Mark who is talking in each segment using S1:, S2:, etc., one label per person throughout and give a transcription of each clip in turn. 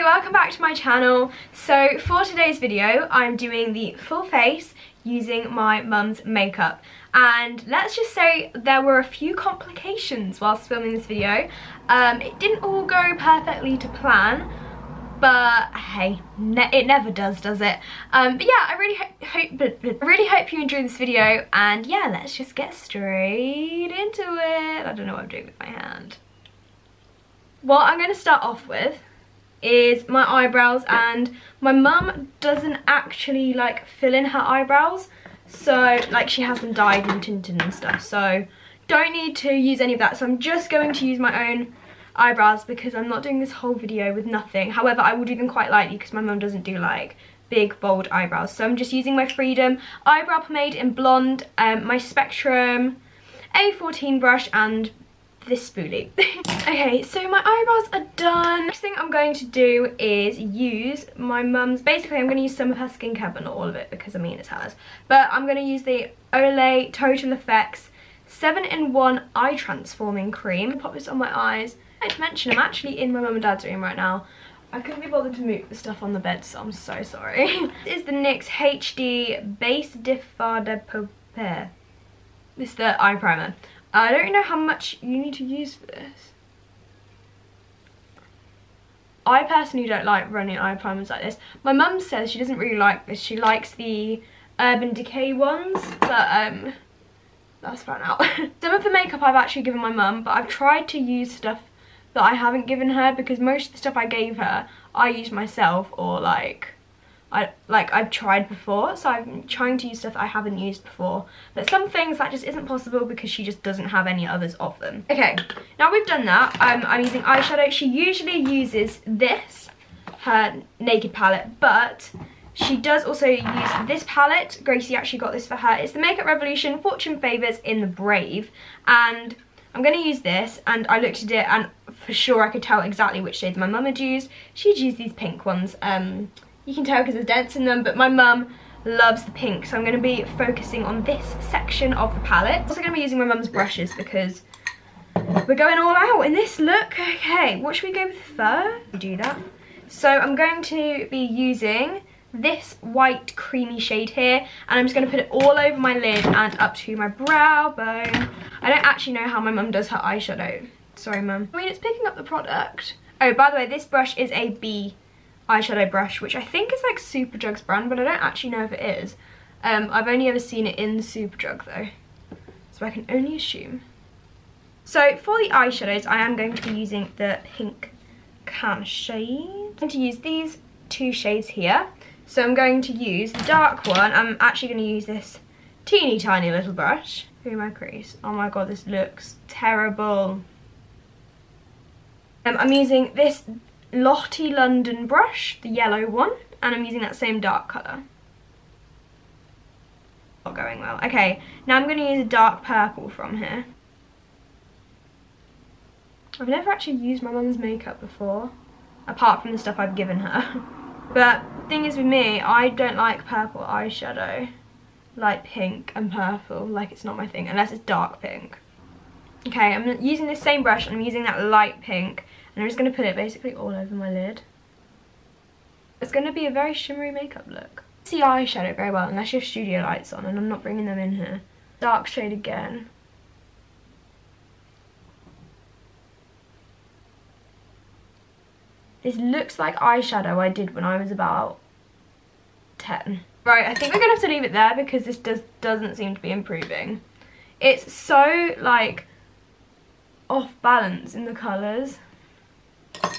S1: welcome back to my channel. So for today's video, I'm doing the full face using my mum's makeup. And let's just say there were a few complications whilst filming this video. It didn't all go perfectly to plan, but hey, it never does it? But yeah, I really hope you enjoy this video, and yeah, let's just get straight into it. I don't know what I'm doing with my hand. What I'm going to start off with is my eyebrows, and my mum doesn't actually like fill in her eyebrows, so like she has them dyed and tinted and stuff, so don't need to use any of that. So I'm just going to use my own eyebrows because I'm not doing this whole video with nothing. However, I will do them quite lightly because my mum doesn't do like big bold eyebrows, so I'm just using my Freedom eyebrow pomade in blonde, my Spectrum A14 brush, and this spoolie. Okay, so my eyebrows are done. Next thing I'm going to do is use my mum's, basically I'm going to use some of her skincare but not all of it because I mean it's hers, but I'm going to use the Olay Total Effects 7-in-1 eye transforming cream. Pop this on my eyes. I should mention I'm actually in my mum and dad's room right now. I couldn't be bothered to move the stuff on the bed, so I'm so sorry. This is the NYX HD Base Diffard de Paupières. This is the eye primer. I don't really know how much you need to use for this. I personally don't like running eye primers like this. My mum says she doesn't really like this. She likes the Urban Decay ones, but that's fine out. Some of the makeup I've actually given my mum, but I've tried to use stuff that I haven't given her because most of the stuff I gave her, I used myself, or I've tried before, so I'm trying to use stuff I haven't used before. But some things that just isn't possible because she just doesn't have any others of them. Okay, now we've done that, I'm using eyeshadow. She usually uses this, her Naked palette, but she does also use this palette. Gracie actually got this for her. It's the Makeup Revolution Fortune Favours in the Brave, and I'm going to use this, and I looked at it and for sure I could tell exactly which shades my mum had used. She'd used these pink ones. You can tell because there's dents in them, but my mum loves the pink, so I'm going to be focusing on this section of the palette. I'm also going to be using my mum's brushes because we're going all out in this look. Okay, what should we go with first? Do that. So I'm going to be using this white creamy shade here, and I'm just going to put it all over my lid and up to my brow bone. I don't actually know how my mum does her eyeshadow. Sorry, mum. I mean, it's picking up the product. Oh, by the way, this brush is a B eyeshadow brush, which I think is like Superdrug's brand, but I don't actually know if it is. I've only ever seen it in Superdrug though, so I can only assume. So for the eyeshadows, I am going to be using the pink can shade. I'm going to use these two shades here. So I'm going to use the dark one. I'm actually going to use this teeny tiny little brush through my crease. Oh my god, this looks terrible. I'm using this Lottie London brush, the yellow one, and I'm using that same dark colour. Not going well. Okay, now I'm going to use a dark purple from here. I've never actually used my mum's makeup before, apart from the stuff I've given her. But the thing is with me, I don't like purple eyeshadow, like pink and purple, like it's not my thing, unless it's dark pink. Okay, I'm using this same brush, and I'm using that light pink, and I'm just going to put it basically all over my lid. It's going to be a very shimmery makeup look. See eyeshadow very well unless you have studio lights on, and I'm not bringing them in here. Dark shade again. This looks like eyeshadow I did when I was about 10. Right, I think we're going to have to leave it there because this doesn't seem to be improving. It's so, like, off balance in the colours.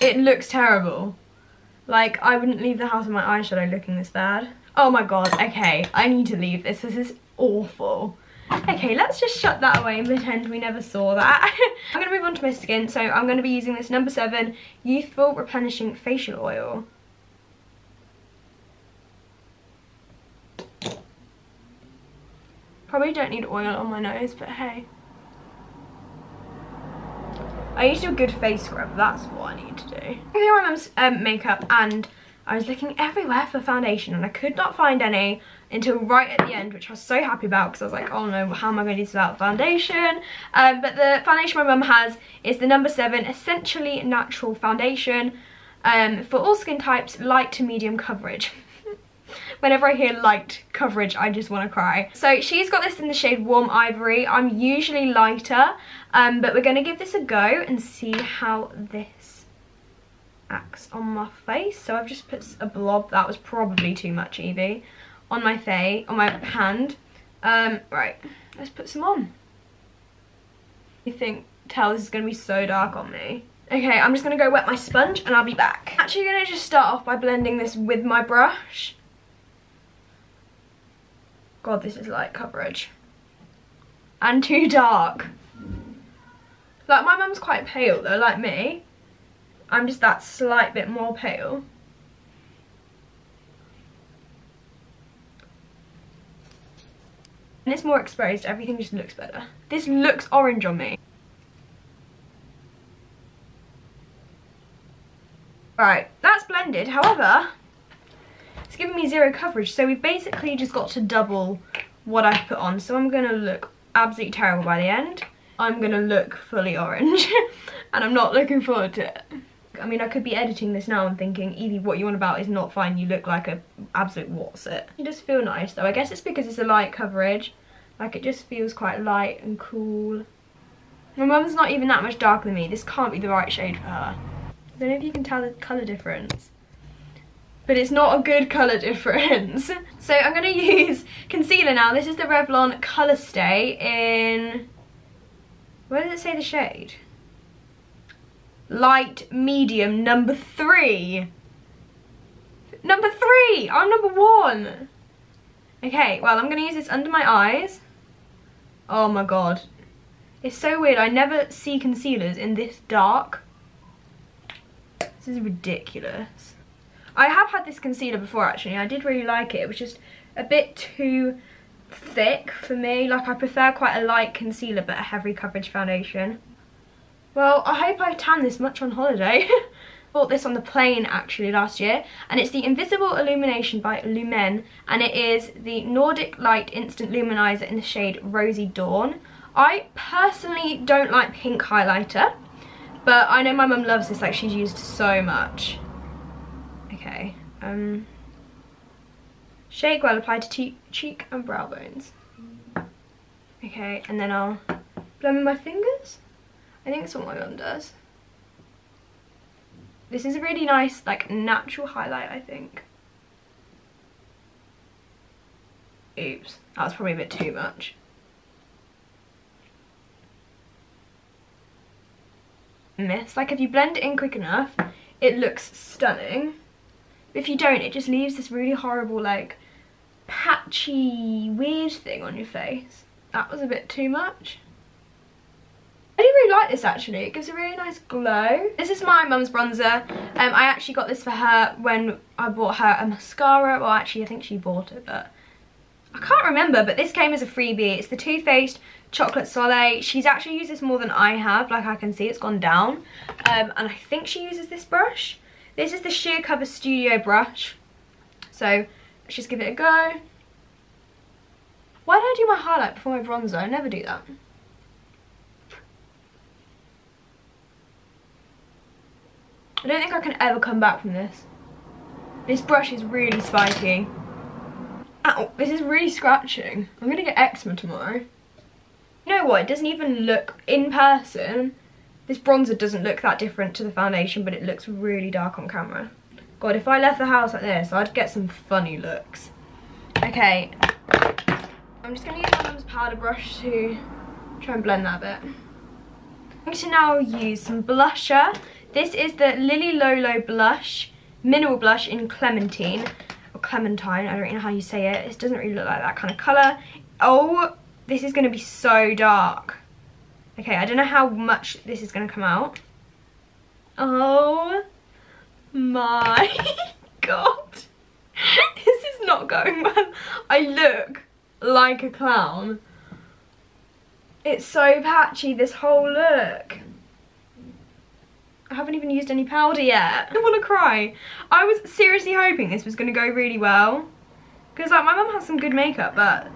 S1: It looks terrible. Like, I wouldn't leave the house with my eyeshadow looking this bad. Oh my god, okay, I need to leave this. This is awful. Okay, let's just shut that away and pretend we never saw that. I'm going to move on to my skin, so I'm going to be using this No. 7 Youthful Replenishing Facial Oil. Probably don't need oil on my nose, but hey. I need to do a good face scrub, that's what I need to do. I'm doing my mum's makeup, and I was looking everywhere for foundation, and I could not find any until right at the end, which I was so happy about because I was like, oh no, how am I going to do this without foundation? But the foundation my mum has is the No. 7 Essentially Natural Foundation. For all skin types, light to medium coverage. Whenever I hear light coverage, I just want to cry. So she's got this in the shade Warm Ivory. I'm usually lighter, but we're going to give this a go and see how this acts on my face. So I've just put a blob, that was probably too much, Evie, on my face, on my hand. Right, let's put some on. You think, tell this is going to be so dark on me. Okay, I'm just going to go wet my sponge and I'll be back. Actually, going to just start off by blending this with my brush. God, this is light coverage. And too dark. Like, my mum's quite pale though, like me. I'm just that slight bit more pale. And it's more exposed, everything just looks better. This looks orange on me. Right, that's blended, however, it's giving me zero coverage, so we've basically just got to double what I've put on. So I'm going to look absolutely terrible by the end. I'm going to look fully orange, and I'm not looking forward to it. I mean, I could be editing this now and thinking, Evie, what you want about is not fine, you look like a absolute what's it. It does feel nice though. I guess it's because it's a light coverage. Like, it just feels quite light and cool. My mum's not even that much darker than me. This can't be the right shade for her. I don't know if you can tell the colour difference, but it's not a good colour difference. So I'm going to use concealer now. This is the Revlon Colour Stay in, where does it say the shade? Light medium number 3. Number 3! I'm number 1. Okay, well, I'm going to use this under my eyes. Oh my god. It's so weird. I never see concealers in this dark. This is ridiculous. I have had this concealer before actually. I did really like it. It was just a bit too thick for me. Like, I prefer quite a light concealer but a heavy coverage foundation. Well, I hope I tan this much on holiday. Bought this on the plane actually last year, and it's the Invisible Illumination by Lumen, and it is the Nordic Light Instant Luminizer in the shade Rosy Dawn. I personally don't like pink highlighter, but I know my mum loves this, like she's used so much. Okay, shake well, apply to cheek and brow bones. Okay, and then I'll blend with my fingers. I think that's what my mum does. This is a really nice, like, natural highlight, I think. Oops, that was probably a bit too much. Miss, like, if you blend it in quick enough, it looks stunning. But if you don't, it just leaves this really horrible, like, patchy, weird thing on your face. That was a bit too much. I do really like this actually. It gives a really nice glow. This is my mum's bronzer. I actually got this for her when I bought her a mascara. Well, actually, I think she bought it, but I can't remember. But this came as a freebie. It's the Too Faced Chocolate Soleil. She's actually used this more than I have. Like, I can see it's gone down. And I think she uses this brush. This is the Sheer Cover Studio brush. So let's just give it a go. Why don't I do my highlight before my bronzer? I never do that. I don't think I can ever come back from this. This brush is really spiky. Ow, this is really scratching. I'm gonna get eczema tomorrow. You know what, it doesn't even look, in person, this bronzer doesn't look that different to the foundation, but it looks really dark on camera. God, if I left the house like this, I'd get some funny looks. Okay, I'm just gonna use my mum's powder brush to try and blend that a bit. I'm going to now use some blusher. This is the Lily Lolo blush, mineral blush in Clementine, or Clementine, I don't really know how you say it. It doesn't really look like that kind of colour. Oh, this is going to be so dark. Okay, I don't know how much this is going to come out. Oh my god. This is not going well. I look like a clown. It's so patchy, this whole look. I haven't even used any powder yet. I want to cry. I was seriously hoping this was going to go really well. Because, like, my mum has some good makeup, but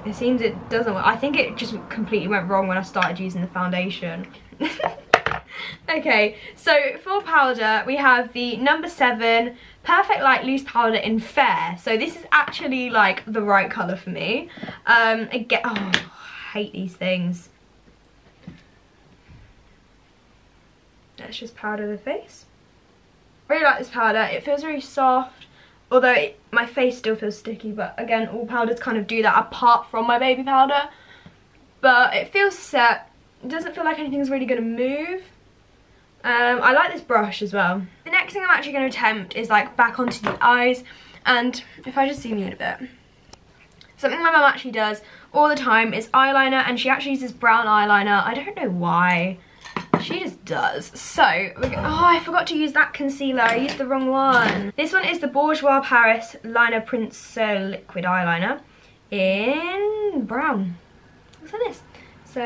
S1: it seems it doesn't work. I think it just completely went wrong when I started using the foundation. Okay, so for powder, we have the number 7 Perfect Light Loose Powder in Fair. So this is actually like the right colour for me. Again, oh, I hate these things. Let's just powder the face. I really like this powder. It feels really soft, although my face still feels sticky, but again, all powders kind of do that apart from my baby powder. But it feels set. It doesn't feel like anything's really going to move. I like this brush as well. The next thing I'm actually going to attempt is like back onto the eyes, and if I just zoom in a bit, something my mum actually does all the time is eyeliner, and she actually uses brown eyeliner. I don't know why, she just does. So oh, I forgot to use that concealer, I used the wrong one. This one is the Bourjois Paris Liner Princess Liquid Eyeliner in brown. What's like this? So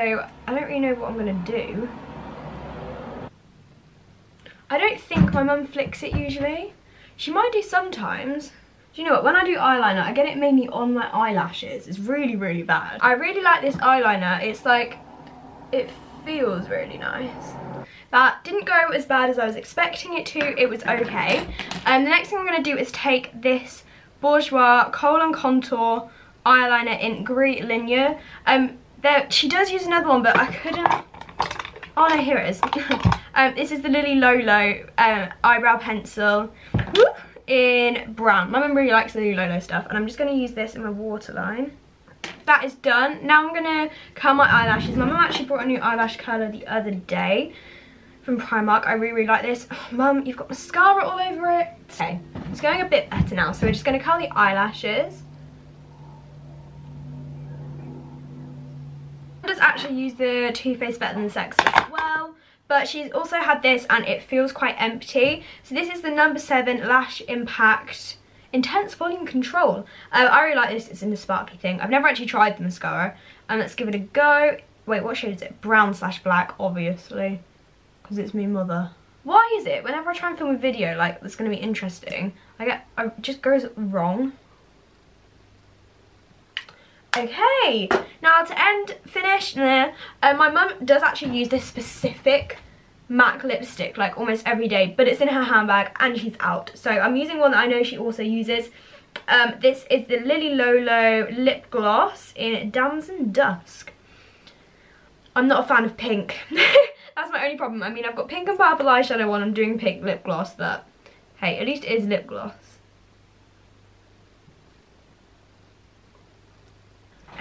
S1: I don't really know what I'm going to do. I don't think my mum flicks it usually. She might do sometimes. Do you know what? When I do eyeliner, I get it mainly on my eyelashes. It's really, really bad. I really like this eyeliner. It's like, it feels really nice. That didn't go as bad as I was expecting it to. It was okay. The next thing I'm going to do is take this Bourjois Kohl & Contour eyeliner in Gris Ligne. She does use another one, but I couldn't. Oh no, here it is. This is the Lily Lolo eyebrow pencil in brown. My mum really likes the Lily Lolo stuff, and I'm just going to use this in my waterline. That is done. Now I'm going to curl my eyelashes. My mum actually brought a new eyelash curler the other day from Primark. I really, really like this. Oh, Mum, you've got mascara all over it. Okay, it's going a bit better now, so we're just going to curl the eyelashes. Does actually use the Too Faced Better Than Sex as well, but she's also had this and it feels quite empty. So this is the number 7 Lash Impact Intense Volume Control. I really like this. It's in the sparkly thing. I've never actually tried the mascara, and let's give it a go. Wait, what shade is it? Brown/black, obviously, because it's me mother. Why is it whenever I try and film a video like that's going to be interesting, it just goes wrong? Okay, now to finish, my mum does actually use this specific MAC lipstick like almost every day, but it's in her handbag and she's out. So I'm using one that I know she also uses. This is the Lily Lolo lip gloss in Damson Dusk. I'm not a fan of pink. That's my only problem. I mean, I've got pink and purple eyeshadow on, I'm doing pink lip gloss, but hey, at least it is lip gloss.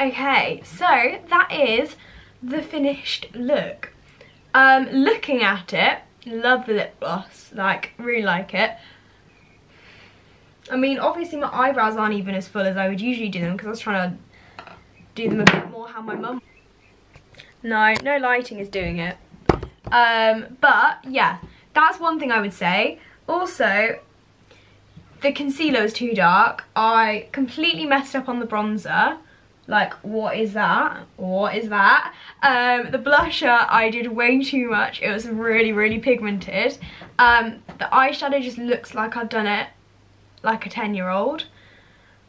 S1: Okay, so that is the finished look. Looking at it, love the lip gloss, like really like it. I mean, obviously my eyebrows aren't even as full as I would usually do them because I was trying to do them a bit more how my mum. No lighting is doing it. But yeah, that's one thing I would say. Also, the concealer was too dark. I completely messed up on the bronzer. Like, what is that? What is that? The blusher, I did way too much. It was really, really pigmented. The eyeshadow just looks like I've done it like a 10-year-old.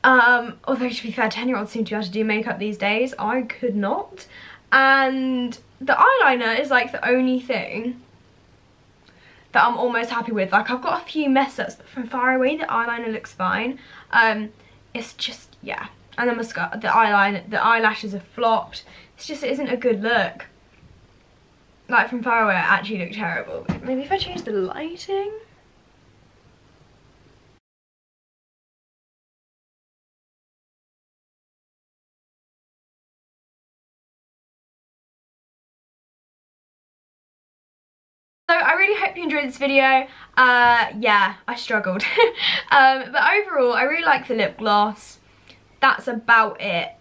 S1: Although, to be fair, 10-year-olds seem to be able to do makeup these days. I could not. And the eyeliner is like the only thing that I'm almost happy with. Like, I've got a few mess-ups, but from far away, the eyeliner looks fine. It's just, yeah. And the mascara, the eyelashes are flopped. It's just, it isn't a good look. Like, from far away, it actually looked terrible. Maybe if I change the lighting. So I really hope you enjoyed this video. Yeah, I struggled. But overall, I really like the lip gloss. That's about it.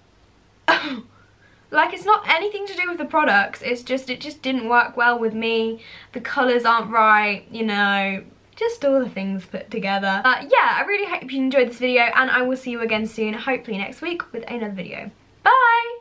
S1: Like, it's not anything to do with the products, it's just, it just didn't work well with me. The colours aren't right, you know, just all the things put together. Yeah, I really hope you enjoyed this video, and I will see you again soon, hopefully next week, with another video. Bye!